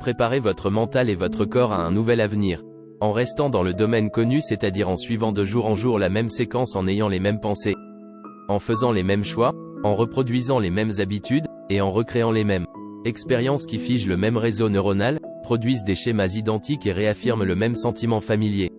Préparez votre mental et votre corps à un nouvel avenir. En restant dans le domaine connu, c'est-à-dire en suivant de jour en jour la même séquence, en ayant les mêmes pensées, en faisant les mêmes choix, en reproduisant les mêmes habitudes, et en recréant les mêmes expériences qui figent le même réseau neuronal, produisent des schémas identiques et réaffirment le même sentiment familier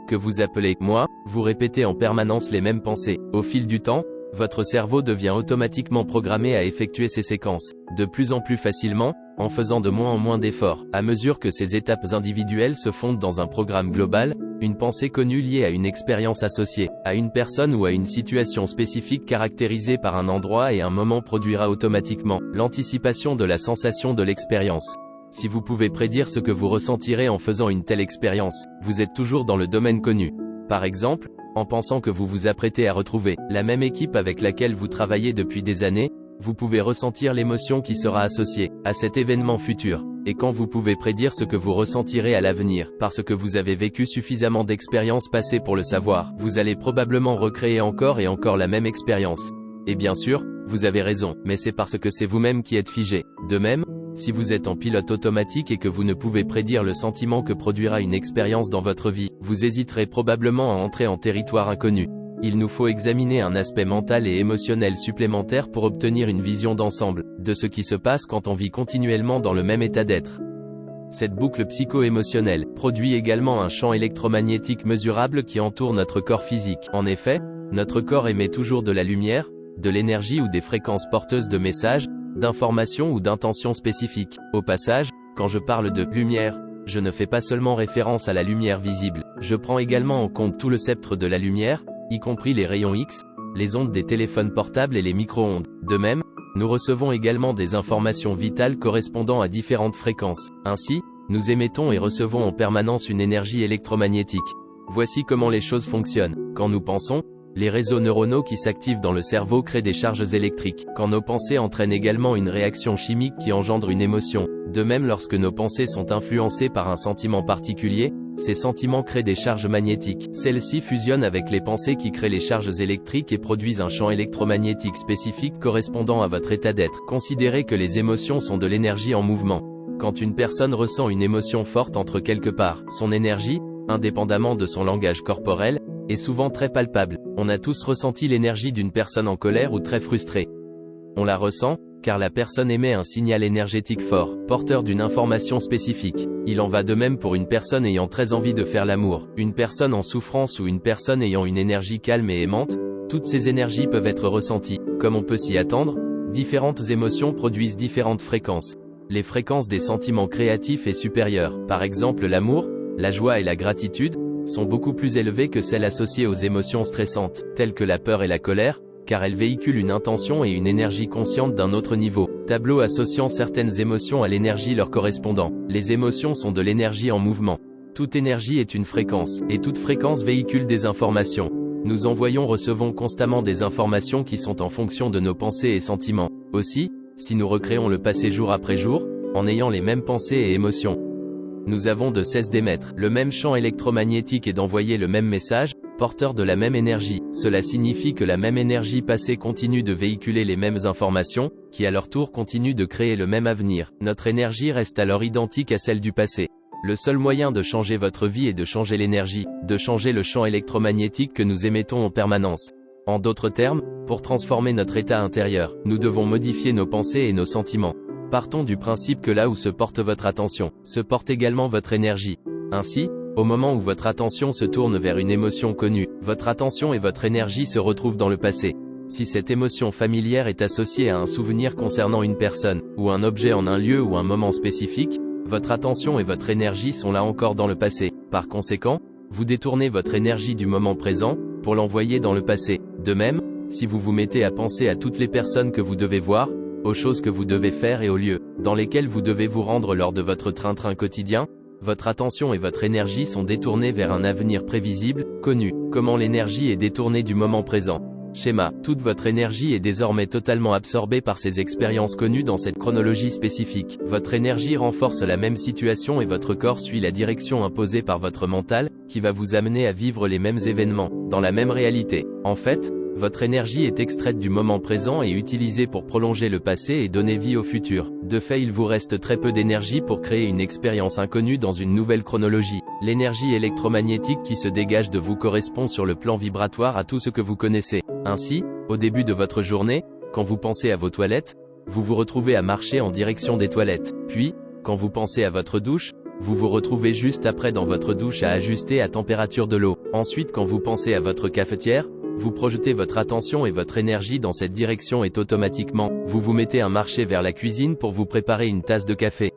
que vous appelez « moi », vous répétez en permanence les mêmes pensées. Au fil du temps, votre cerveau devient automatiquement programmé à effectuer ces séquences, de plus en plus facilement, en faisant de moins en moins d'efforts. À mesure que ces étapes individuelles se fondent dans un programme global, une pensée connue liée à une expérience associée, à une personne ou à une situation spécifique caractérisée par un endroit et un moment produira automatiquement l'anticipation de la sensation de l'expérience. Si vous pouvez prédire ce que vous ressentirez en faisant une telle expérience, vous êtes toujours dans le domaine connu. Par exemple, en pensant que vous vous apprêtez à retrouver la même équipe avec laquelle vous travaillez depuis des années, vous pouvez ressentir l'émotion qui sera associée à cet événement futur. Et quand vous pouvez prédire ce que vous ressentirez à l'avenir, parce que vous avez vécu suffisamment d'expériences passées pour le savoir, vous allez probablement recréer encore et encore la même expérience. Et bien sûr, vous avez raison, mais c'est parce que c'est vous-même qui êtes figé. De même, si vous êtes en pilote automatique et que vous ne pouvez prédire le sentiment que produira une expérience dans votre vie, vous hésiterez probablement à entrer en territoire inconnu. Il nous faut examiner un aspect mental et émotionnel supplémentaire pour obtenir une vision d'ensemble de ce qui se passe quand on vit continuellement dans le même état d'être. Cette boucle psycho-émotionnelle produit également un champ électromagnétique mesurable qui entoure notre corps physique. En effet, notre corps émet toujours de la lumière, de l'énergie ou des fréquences porteuses de messages, d'informations ou d'intentions spécifiques. Au passage, quand je parle de « lumière », je ne fais pas seulement référence à la lumière visible, je prends également en compte tout le spectre de la lumière, y compris les rayons X, les ondes des téléphones portables et les micro-ondes. De même, nous recevons également des informations vitales correspondant à différentes fréquences. Ainsi, nous émettons et recevons en permanence une énergie électromagnétique. Voici comment les choses fonctionnent. Quand nous pensons, les réseaux neuronaux qui s'activent dans le cerveau créent des charges électriques. Quand nos pensées entraînent également une réaction chimique qui engendre une émotion. De même, lorsque nos pensées sont influencées par un sentiment particulier, ces sentiments créent des charges magnétiques. Celles-ci fusionnent avec les pensées qui créent les charges électriques et produisent un champ électromagnétique spécifique correspondant à votre état d'être. Considérez que les émotions sont de l'énergie en mouvement. Quand une personne ressent une émotion forte entre quelque part, son énergie, indépendamment de son langage corporel, est souvent très palpable. On a tous ressenti l'énergie d'une personne en colère ou très frustrée. On la ressent, car la personne émet un signal énergétique fort, porteur d'une information spécifique. Il en va de même pour une personne ayant très envie de faire l'amour, une personne en souffrance ou une personne ayant une énergie calme et aimante. Toutes ces énergies peuvent être ressenties. Comme on peut s'y attendre, différentes émotions produisent différentes fréquences. Les fréquences des sentiments créatifs et supérieurs, par exemple l'amour, la joie et la gratitude, sont beaucoup plus élevées que celles associées aux émotions stressantes, telles que la peur et la colère, car elles véhiculent une intention et une énergie consciente d'un autre niveau. Tableau associant certaines émotions à l'énergie leur correspondant. Les émotions sont de l'énergie en mouvement. Toute énergie est une fréquence, et toute fréquence véhicule des informations. Nous recevons constamment des informations qui sont en fonction de nos pensées et sentiments. Aussi, si nous recréons le passé jour après jour, en ayant les mêmes pensées et émotions, nous avons de cesse d'émettre le même champ électromagnétique et d'envoyer le même message, porteur de la même énergie. Cela signifie que la même énergie passée continue de véhiculer les mêmes informations, qui à leur tour continuent de créer le même avenir. Notre énergie reste alors identique à celle du passé. Le seul moyen de changer votre vie est de changer l'énergie, de changer le champ électromagnétique que nous émettons en permanence. En d'autres termes, pour transformer notre état intérieur, nous devons modifier nos pensées et nos sentiments. Partons du principe que là où se porte votre attention, se porte également votre énergie. Ainsi, au moment où votre attention se tourne vers une émotion connue, votre attention et votre énergie se retrouvent dans le passé. Si cette émotion familière est associée à un souvenir concernant une personne, ou un objet en un lieu ou un moment spécifique, votre attention et votre énergie sont là encore dans le passé. Par conséquent, vous détournez votre énergie du moment présent, pour l'envoyer dans le passé. De même, si vous vous mettez à penser à toutes les personnes que vous devez voir, aux choses que vous devez faire et aux lieux dans lesquels vous devez vous rendre lors de votre train-train quotidien, votre attention et votre énergie sont détournées vers un avenir prévisible, connu. Comment l'énergie est détournée du moment présent? Schéma. Toute votre énergie est désormais totalement absorbée par ces expériences connues dans cette chronologie spécifique. Votre énergie renforce la même situation et votre corps suit la direction imposée par votre mental, qui va vous amener à vivre les mêmes événements, dans la même réalité. En fait, Votre énergie est extraite du moment présent et utilisée pour prolonger le passé et donner vie au futur. De fait, il vous reste très peu d'énergie pour créer une expérience inconnue dans une nouvelle chronologie. L'énergie électromagnétique qui se dégage de vous correspond sur le plan vibratoire à tout ce que vous connaissez. Ainsi, au début de votre journée, quand vous pensez à vos toilettes, vous vous retrouvez à marcher en direction des toilettes. Puis, quand vous pensez à votre douche, vous vous retrouvez juste après dans votre douche à ajuster la température de l'eau. Ensuite, quand vous pensez à votre cafetière, vous projetez votre attention et votre énergie dans cette direction et automatiquement, vous vous mettez à marcher vers la cuisine pour vous préparer une tasse de café.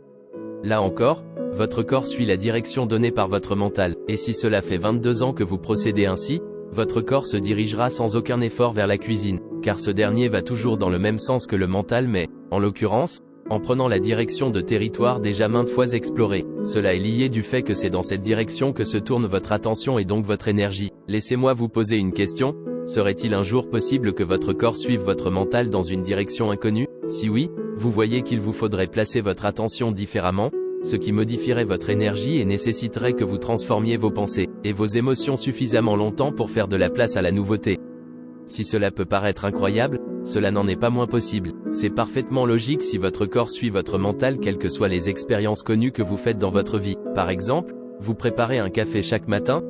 Là encore, votre corps suit la direction donnée par votre mental, et si cela fait 22 ans que vous procédez ainsi, votre corps se dirigera sans aucun effort vers la cuisine, car ce dernier va toujours dans le même sens que le mental mais, en l'occurrence, en prenant la direction de territoires déjà maintes fois explorés. Cela est lié du fait que c'est dans cette direction que se tourne votre attention et donc votre énergie. Laissez-moi vous poser une question. Serait-il un jour possible que votre corps suive votre mental dans une direction inconnue? Si oui, vous voyez qu'il vous faudrait placer votre attention différemment, ce qui modifierait votre énergie et nécessiterait que vous transformiez vos pensées et vos émotions suffisamment longtemps pour faire de la place à la nouveauté. Si cela peut paraître incroyable, cela n'en est pas moins possible. C'est parfaitement logique si votre corps suit votre mental quelles que soient les expériences connues que vous faites dans votre vie. Par exemple, vous préparez un café chaque matin,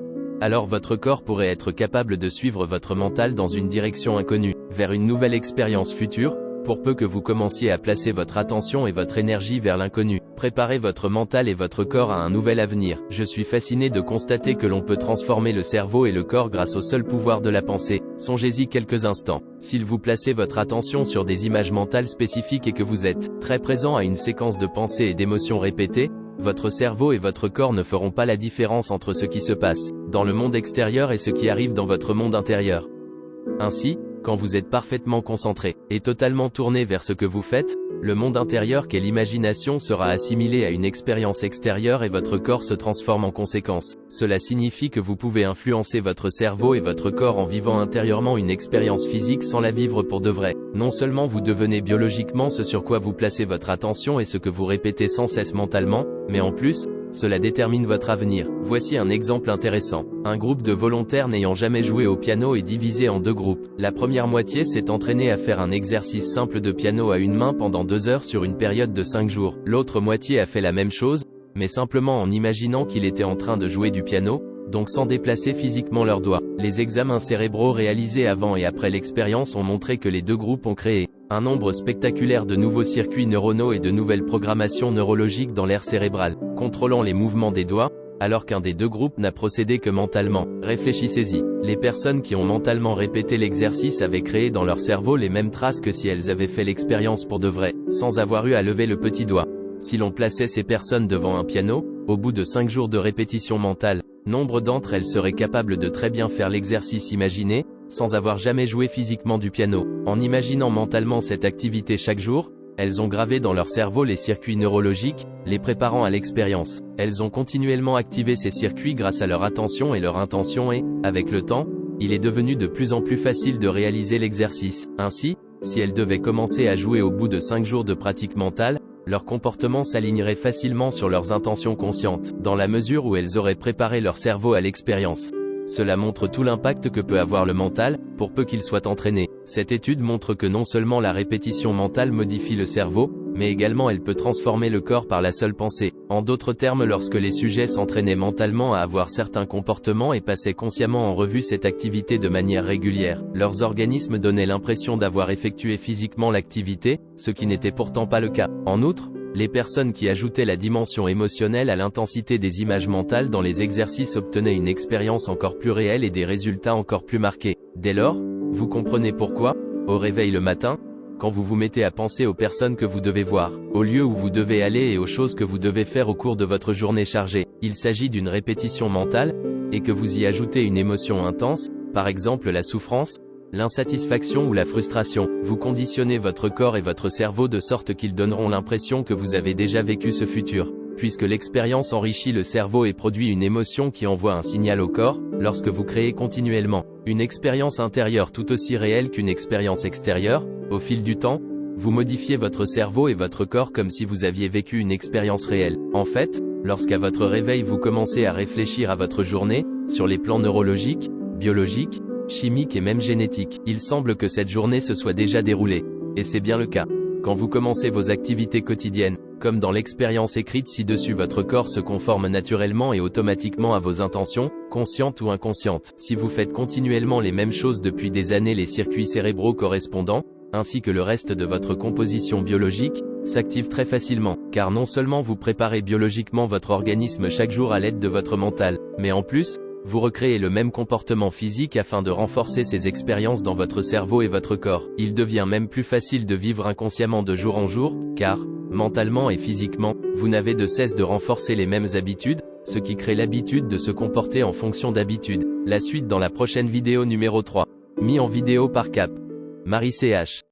alors votre corps pourrait être capable de suivre votre mental dans une direction inconnue, vers une nouvelle expérience future, pour peu que vous commenciez à placer votre attention et votre énergie vers l'inconnu. Préparez votre mental et votre corps à un nouvel avenir. Je suis fasciné de constater que l'on peut transformer le cerveau et le corps grâce au seul pouvoir de la pensée. Songez-y quelques instants. S'il vous placez votre attention sur des images mentales spécifiques et que vous êtes très présent à une séquence de pensées et d'émotions répétées, votre cerveau et votre corps ne feront pas la différence entre ce qui se passe dans le monde extérieur et ce qui arrive dans votre monde intérieur. Ainsi, quand vous êtes parfaitement concentré et totalement tourné vers ce que vous faites, le monde intérieur qu'est l'imagination sera assimilé à une expérience extérieure et votre corps se transforme en conséquence. Cela signifie que vous pouvez influencer votre cerveau et votre corps en vivant intérieurement une expérience physique sans la vivre pour de vrai. Non seulement vous devenez biologiquement ce sur quoi vous placez votre attention et ce que vous répétez sans cesse mentalement, mais en plus, cela détermine votre avenir. Voici un exemple intéressant. Un groupe de volontaires n'ayant jamais joué au piano est divisé en deux groupes. La première moitié s'est entraînée à faire un exercice simple de piano à une main pendant 2 heures sur une période de 5 jours. L'autre moitié a fait la même chose, mais simplement en imaginant qu'il était en train de jouer du piano, donc sans déplacer physiquement leurs doigts. Les examens cérébraux réalisés avant et après l'expérience ont montré que les deux groupes ont créé un nombre spectaculaire de nouveaux circuits neuronaux et de nouvelles programmations neurologiques dans l'aire cérébrale, contrôlant les mouvements des doigts, alors qu'un des deux groupes n'a procédé que mentalement. Réfléchissez-y. Les personnes qui ont mentalement répété l'exercice avaient créé dans leur cerveau les mêmes traces que si elles avaient fait l'expérience pour de vrai, sans avoir eu à lever le petit doigt. Si l'on plaçait ces personnes devant un piano, au bout de 5 jours de répétition mentale, nombre d'entre elles seraient capables de très bien faire l'exercice imaginé, sans avoir jamais joué physiquement du piano. En imaginant mentalement cette activité chaque jour, elles ont gravé dans leur cerveau les circuits neurologiques, les préparant à l'expérience. Elles ont continuellement activé ces circuits grâce à leur attention et leur intention et, avec le temps, il est devenu de plus en plus facile de réaliser l'exercice. Ainsi, si elles devaient commencer à jouer au bout de 5 jours de pratique mentale, leur comportement s'alignerait facilement sur leurs intentions conscientes, dans la mesure où elles auraient préparé leur cerveau à l'expérience. Cela montre tout l'impact que peut avoir le mental, pour peu qu'il soit entraîné. Cette étude montre que non seulement la répétition mentale modifie le cerveau, mais également elle peut transformer le corps par la seule pensée. En d'autres termes, lorsque les sujets s'entraînaient mentalement à avoir certains comportements et passaient consciemment en revue cette activité de manière régulière, leurs organismes donnaient l'impression d'avoir effectué physiquement l'activité, ce qui n'était pourtant pas le cas. En outre, les personnes qui ajoutaient la dimension émotionnelle à l'intensité des images mentales dans les exercices obtenaient une expérience encore plus réelle et des résultats encore plus marqués. Dès lors, vous comprenez pourquoi, au réveil le matin, quand vous vous mettez à penser aux personnes que vous devez voir, au lieu où vous devez aller et aux choses que vous devez faire au cours de votre journée chargée, il s'agit d'une répétition mentale, et que vous y ajoutez une émotion intense, par exemple la souffrance, l'insatisfaction ou la frustration. Vous conditionnez votre corps et votre cerveau de sorte qu'ils donneront l'impression que vous avez déjà vécu ce futur, puisque l'expérience enrichit le cerveau et produit une émotion qui envoie un signal au corps, lorsque vous créez continuellement une expérience intérieure tout aussi réelle qu'une expérience extérieure. Au fil du temps, vous modifiez votre cerveau et votre corps comme si vous aviez vécu une expérience réelle. En fait, lorsqu'à votre réveil vous commencez à réfléchir à votre journée, sur les plans neurologiques, biologiques, chimique et même génétique. Il semble que cette journée se soit déjà déroulée. Et c'est bien le cas. Quand vous commencez vos activités quotidiennes, comme dans l'expérience écrite ci-dessus, votre corps se conforme naturellement et automatiquement à vos intentions, conscientes ou inconscientes. Si vous faites continuellement les mêmes choses depuis des années, les circuits cérébraux correspondants, ainsi que le reste de votre composition biologique, s'activent très facilement, car non seulement vous préparez biologiquement votre organisme chaque jour à l'aide de votre mental, mais en plus, vous recréez le même comportement physique afin de renforcer ces expériences dans votre cerveau et votre corps. Il devient même plus facile de vivre inconsciemment de jour en jour, car, mentalement et physiquement, vous n'avez de cesse de renforcer les mêmes habitudes, ce qui crée l'habitude de se comporter en fonction d'habitudes. La suite dans la prochaine vidéo numéro 3. Mis en vidéo par Cap. Marie CH.